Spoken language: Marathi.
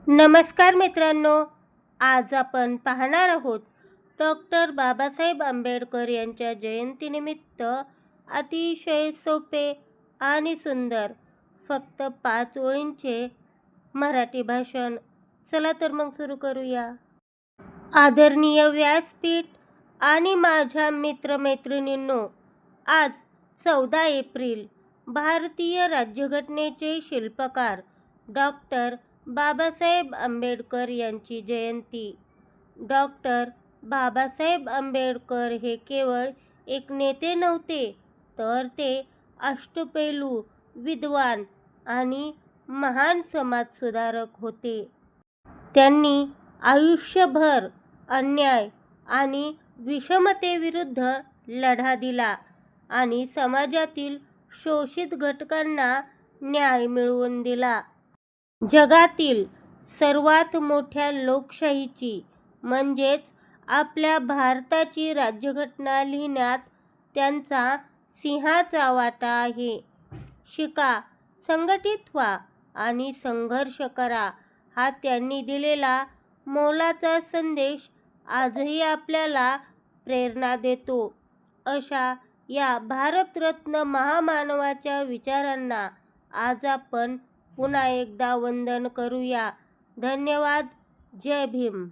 नमस्कार मित्रांनो, आज आपण पाहणार आहोत डॉक्टर बाबासाहेब आंबेडकर यांच्या जयंतीनिमित्त अतिशय सोपे आणि सुंदर फक्त 5 ओळींचे मराठी भाषण. चला तर मग सुरू करूया. आदरणीय व्यासपीठ आणि माझ्या मित्रमैत्रिणींनो, आज 14 एप्रिल भारतीय राज्यघटनेचे शिल्पकार डॉक्टर बाबासाहेब आंबेडकर यांची जयंती. डॉक्टर बाबासाहेब आंबेडकर हे केवळ एक नेते नव्हते, तर ते अष्टपैलू, विद्वान आणि महान समाजसुधारक होते. त्यांनी आयुष्यभर अन्याय आणि विषमतेविरुद्ध लढा दिला आणि समाजातील शोषित घटकांना न्याय मिळवून दिला. जगातील सर्वात मोठ्या लोकशाहीची म्हणजेच आपल्या भारताची राज्यघटना लिहिण्यात त्यांचा सिंहाचा वाटा आहे. शिका, संघटित व्हा आणि संघर्ष करा हा त्यांनी दिलेला मोलाचा संदेश आजही आपल्याला प्रेरणा देतो. अशा या भारतरत्न महामानवाच्या विचारांना आज आपण पुन्हा एकदा वंदन करूया. धन्यवाद. जय भीम.